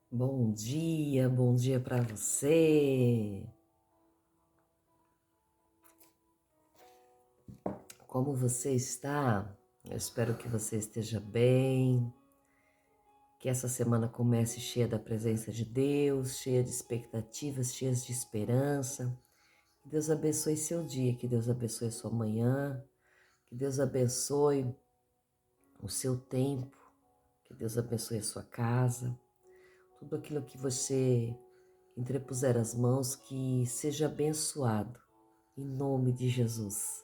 Bom dia para você. Como você está? Eu espero que você esteja bem, que essa semana comece cheia da presença de Deus, cheia de expectativas, cheia de esperança. Que Deus abençoe seu dia, que Deus abençoe sua manhã, que Deus abençoe o seu tempo, que Deus abençoe a sua casa, tudo aquilo que você entrepuser as mãos, que seja abençoado, em nome de Jesus.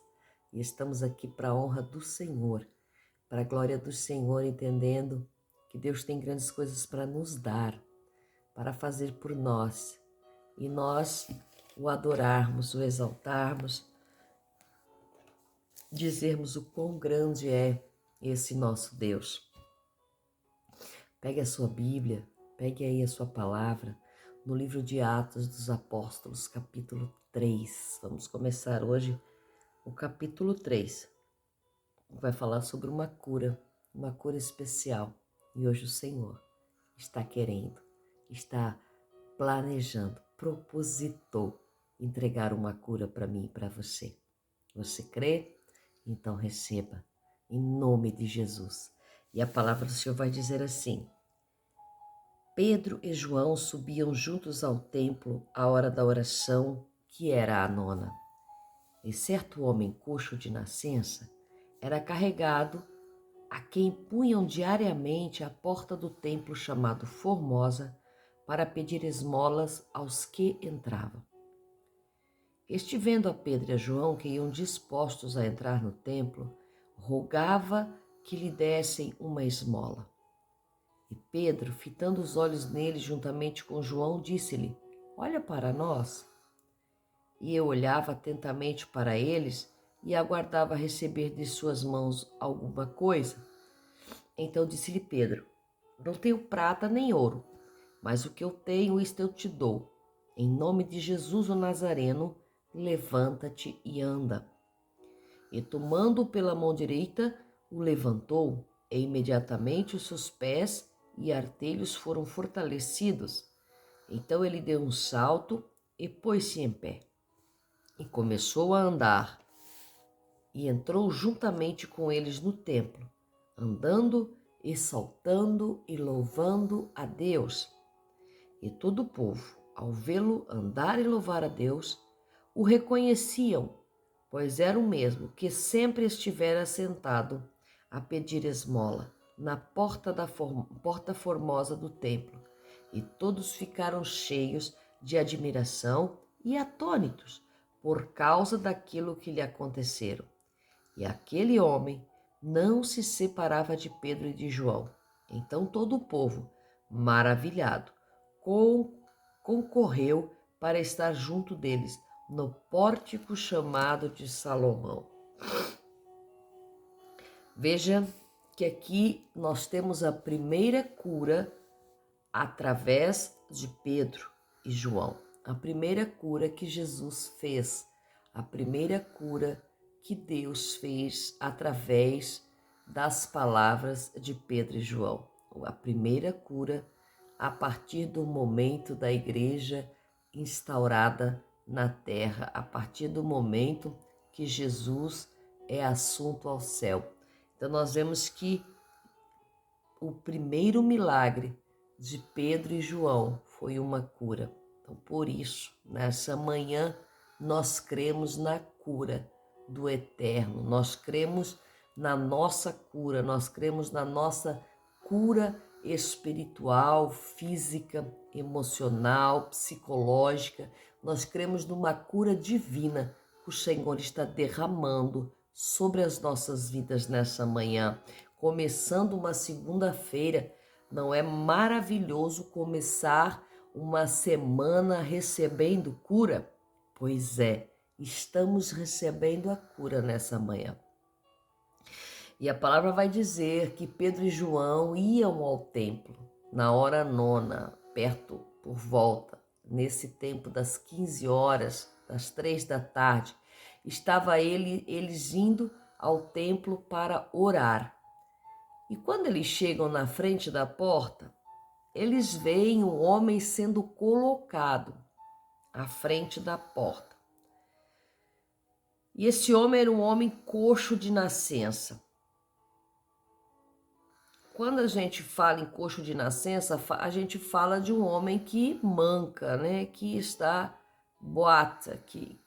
E estamos aqui para a honra do Senhor, para a glória do Senhor, entendendo que Deus tem grandes coisas para nos dar, para fazer por nós. E nós o adorarmos, o exaltarmos, dizermos o quão grande é esse nosso Deus. Pegue a sua Bíblia, pegue aí a sua palavra, no livro de Atos dos Apóstolos, capítulo 3. Vamos começar hoje o capítulo 3. Vai falar sobre uma cura especial. E hoje o Senhor está querendo, está planejando, propositou entregar uma cura para mim e para você. Você crê? Então receba, em nome de Jesus. E a palavra do Senhor vai dizer assim: Pedro e João subiam juntos ao templo à hora da oração, que era a nona. E certo homem coxo de nascença era carregado, a quem punham diariamente à porta do templo chamado Formosa para pedir esmolas aos que entravam. Este, vendo a Pedro e a João, que iam dispostos a entrar no templo, rogava que lhe dessem uma esmola. E Pedro, fitando os olhos nele juntamente com João, disse-lhe: Olha para nós. E eu olhava atentamente para eles e aguardava receber de suas mãos alguma coisa. Então disse-lhe Pedro: Não tenho prata nem ouro, mas o que eu tenho, isto eu te dou. Em nome de Jesus o Nazareno, levanta-te e anda. E tomando-o pela mão direita, o levantou, e imediatamente os seus pés e artelhos foram fortalecidos. Então ele deu um salto e pôs-se em pé. E começou a andar, e entrou juntamente com eles no templo, andando e saltando e louvando a Deus. E todo o povo, ao vê-lo andar e louvar a Deus, o reconheciam, pois era o mesmo que sempre estivera sentado a pedir esmola na porta formosa do templo. E todos ficaram cheios de admiração e atônitos por causa daquilo que lhe aconteceram. E aquele homem não se separava de Pedro e de João. Então todo o povo, maravilhado, concorreu para estar junto deles no pórtico chamado de Salomão. Veja que aqui nós temos a primeira cura através de Pedro e João. A primeira cura que Jesus fez, a primeira cura que Deus fez através das palavras de Pedro e João. A primeira cura a partir do momento da igreja instaurada na terra, a partir do momento que Jesus é assunto ao céu. Então nós vemos que o primeiro milagre de Pedro e João foi uma cura. Então, por isso, nessa manhã, nós cremos na cura do eterno, nós cremos na nossa cura, nós cremos na nossa cura espiritual, física, emocional, psicológica. Nós cremos numa cura divina que o Senhor está derramando sobre as nossas vidas nessa manhã. Começando uma segunda-feira, não é maravilhoso começar uma semana recebendo cura? Pois é, estamos recebendo a cura nessa manhã. E a palavra vai dizer que Pedro e João iam ao templo na hora nona, perto, por volta, nesse tempo das 15 horas, das 3 da tarde. Estava eles indo ao templo para orar. E quando eles chegam na frente da porta, eles veem um homem sendo colocado à frente da porta. E esse homem era um homem coxo de nascença. Quando a gente fala em coxo de nascença, a gente fala de um homem que manca, né? Que está boata, que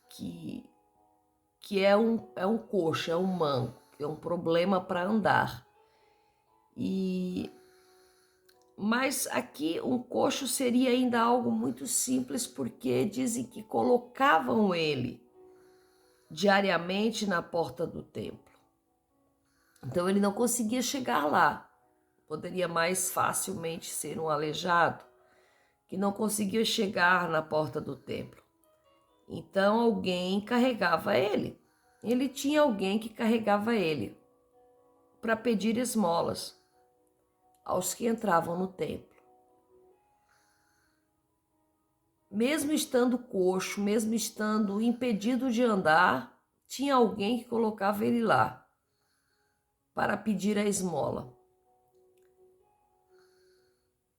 é um coxo, é um manco, é um problema para andar. Mas aqui um coxo seria ainda algo muito simples, porque dizem que colocavam ele diariamente na porta do templo. Então ele não conseguia chegar lá. Poderia mais facilmente ser um aleijado que não conseguia chegar na porta do templo. Então alguém carregava ele. Ele tinha alguém que carregava ele para pedir esmolas aos que entravam no templo. Mesmo estando coxo, mesmo estando impedido de andar, tinha alguém que colocava ele lá para pedir a esmola.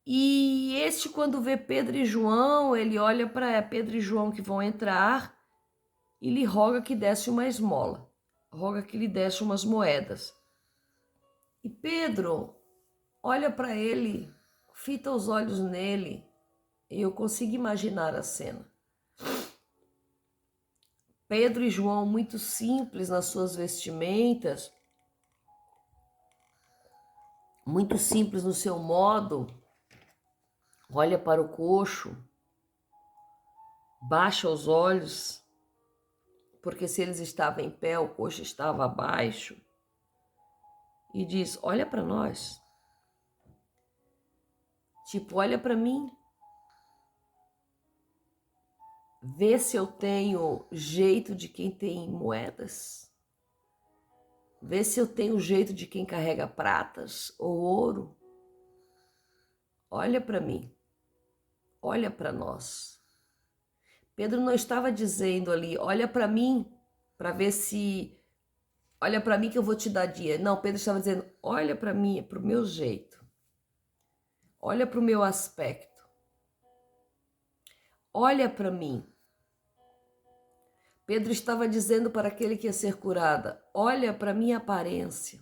E este, quando vê Pedro e João, ele olha para Pedro e João que vão entrar e lhe roga que desse uma esmola, roga que lhe desse umas moedas. E Pedro olha para ele, fita os olhos nele, e eu consigo imaginar a cena. Pedro e João, muito simples nas suas vestimentas, muito simples no seu modo, olha para o coxo, baixa os olhos, porque se eles estavam em pé, o coxo estava abaixo, e diz: olha para nós. Tipo, olha para mim. Vê se eu tenho jeito de quem tem moedas. Vê se eu tenho jeito de quem carrega pratas ou ouro. Olha para mim. Olha para nós. Pedro não estava dizendo ali, olha para mim, para ver se... Olha para mim que eu vou te dar dinheiro. Não, Pedro estava dizendo, olha para mim, para o meu jeito. Olha para o meu aspecto. Olha para mim. Pedro estava dizendo para aquele que ia ser curada, olha para minha aparência.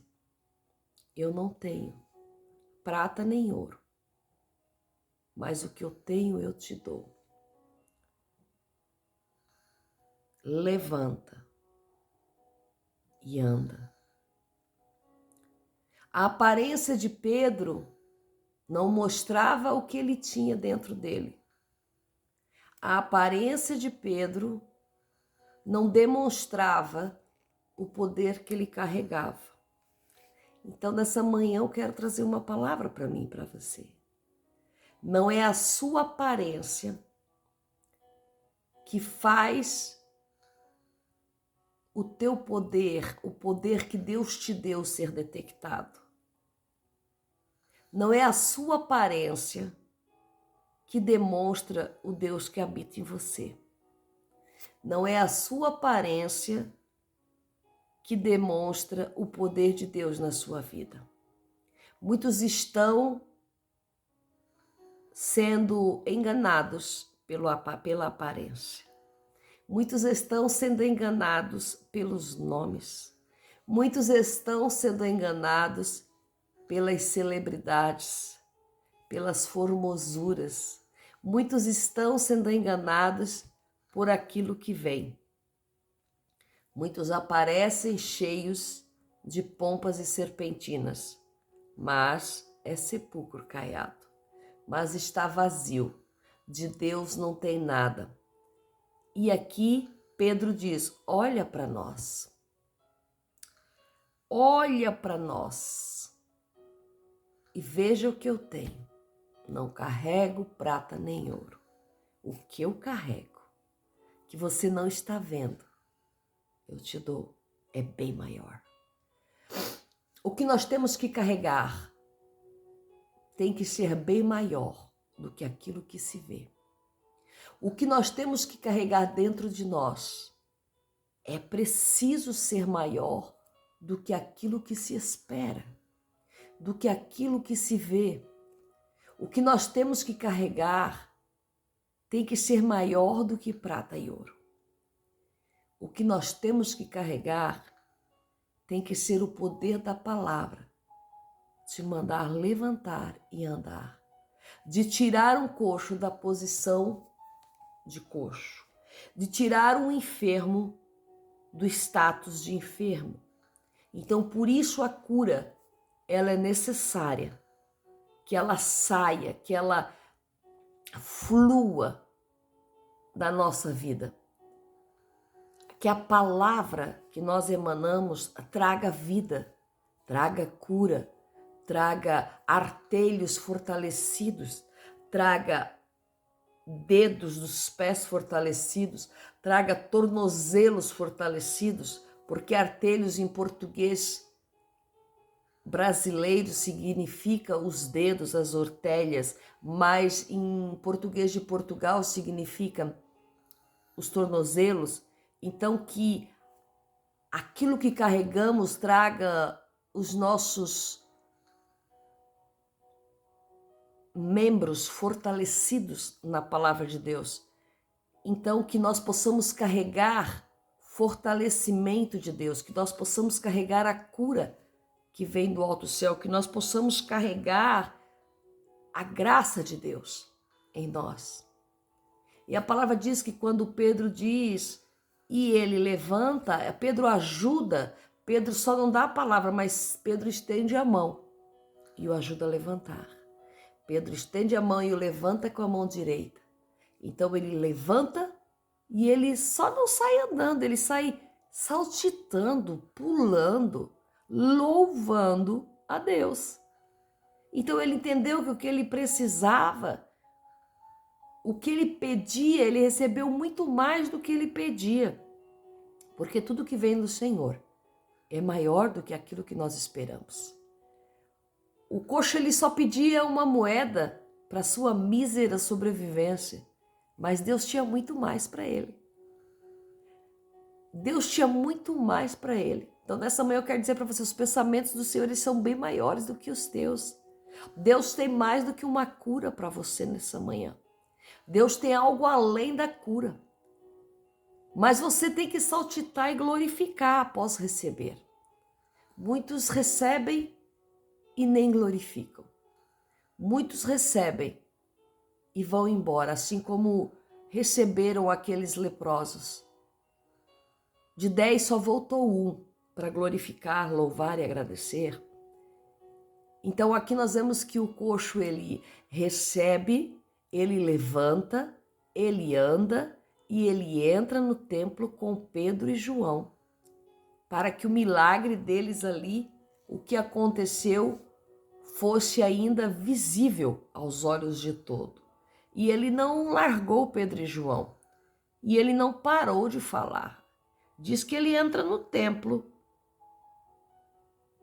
Eu não tenho prata nem ouro, mas o que eu tenho eu te dou. Levanta e anda. A aparência de Pedro não mostrava o que ele tinha dentro dele. A aparência de Pedro não demonstrava o poder que ele carregava. Então, nessa manhã, eu quero trazer uma palavra para mim e para você. Não é a sua aparência que faz o teu poder, o poder que Deus te deu ser detectado. Não é a sua aparência que demonstra o Deus que habita em você. Não é a sua aparência que demonstra o poder de Deus na sua vida. Muitos estão sendo enganados pela aparência. Muitos estão sendo enganados pelos nomes. Muitos estão sendo enganados pelas celebridades, pelas formosuras. Muitos estão sendo enganados por aquilo que vem. Muitos aparecem cheios de pompas e serpentinas, mas é sepulcro caiado, mas está vazio. De Deus não tem nada. E aqui Pedro diz, olha para nós. Olha para nós e veja o que eu tenho. Não carrego prata nem ouro. O que eu carrego, que você não está vendo, eu te dou, é bem maior. O que nós temos que carregar tem que ser bem maior do que aquilo que se vê. O que nós temos que carregar dentro de nós é preciso ser maior do que aquilo que se espera, do que aquilo que se vê. O que nós temos que carregar tem que ser maior do que prata e ouro. O que nós temos que carregar tem que ser o poder da palavra, de mandar levantar e andar, de tirar um coxo da posição de coxo, de tirar um enfermo do status de enfermo. Então, por isso a cura, ela é necessária, que ela saia, que ela flua da nossa vida. Que a palavra que nós emanamos traga vida, traga cura, traga artelhos fortalecidos, traga dedos dos pés fortalecidos, traga tornozelos fortalecidos, porque artelhos em português brasileiro significa os dedos, as ortelhas, mas em português de Portugal significa os tornozelos. Então que aquilo que carregamos traga os nossos membros fortalecidos na palavra de Deus. Então que nós possamos carregar fortalecimento de Deus, que nós possamos carregar a cura que vem do alto céu, que nós possamos carregar a graça de Deus em nós. E a palavra diz que quando Pedro diz, e ele levanta, Pedro ajuda, Pedro só não dá a palavra, mas Pedro estende a mão e o ajuda a levantar. Pedro estende a mão e o levanta com a mão direita. Então ele levanta e ele só não sai andando, ele sai saltitando, pulando, louvando a Deus. Então ele entendeu que o que ele precisava, o que ele pedia, ele recebeu muito mais do que ele pedia. Porque tudo que vem do Senhor é maior do que aquilo que nós esperamos. O coxo ele só pedia uma moeda para sua mísera sobrevivência, mas Deus tinha muito mais para ele. Deus tinha muito mais para ele. Então nessa manhã eu quero dizer para você, os pensamentos do Senhor eles são bem maiores do que os teus. Deus tem mais do que uma cura para você nessa manhã. Deus tem algo além da cura. Mas você tem que saltitar e glorificar após receber. Muitos recebem e nem glorificam. Muitos recebem e vão embora, assim como receberam aqueles leprosos. De 10 só voltou um para glorificar, louvar e agradecer. Então aqui nós vemos que o coxo ele recebe, ele levanta, ele anda e ele entra no templo com Pedro e João, para que o milagre deles ali, o que aconteceu, fosse ainda visível aos olhos de todo. E ele não largou Pedro e João, e ele não parou de falar. Diz que ele entra no templo,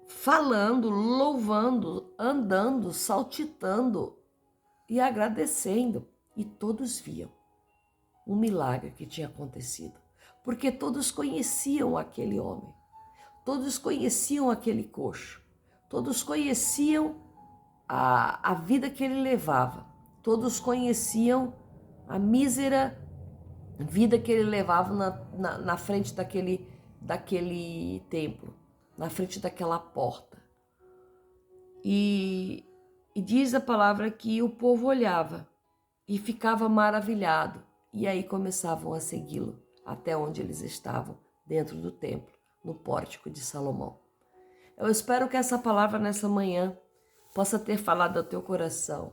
falando, louvando, andando, saltitando e agradecendo. E todos viam um milagre que tinha acontecido, porque todos conheciam aquele homem, todos conheciam aquele coxo, todos conheciam a vida que ele levava, todos conheciam a mísera vida que ele levava na frente daquele templo, na frente daquela porta. E diz a palavra que o povo olhava e ficava maravilhado. E aí começavam a segui-lo até onde eles estavam, dentro do templo, no pórtico de Salomão. Eu espero que essa palavra nessa manhã possa ter falado ao teu coração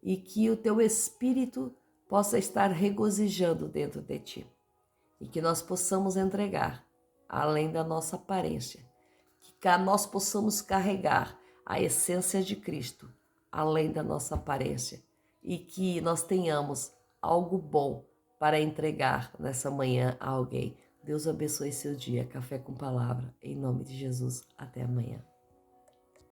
e que o teu espírito possa estar regozijando dentro de ti e que nós possamos entregar, além da nossa aparência, que nós possamos carregar a essência de Cristo, além da nossa aparência, e que nós tenhamos algo bom para entregar nessa manhã a alguém. Deus abençoe seu dia. Café com Palavra. Em nome de Jesus. Até amanhã.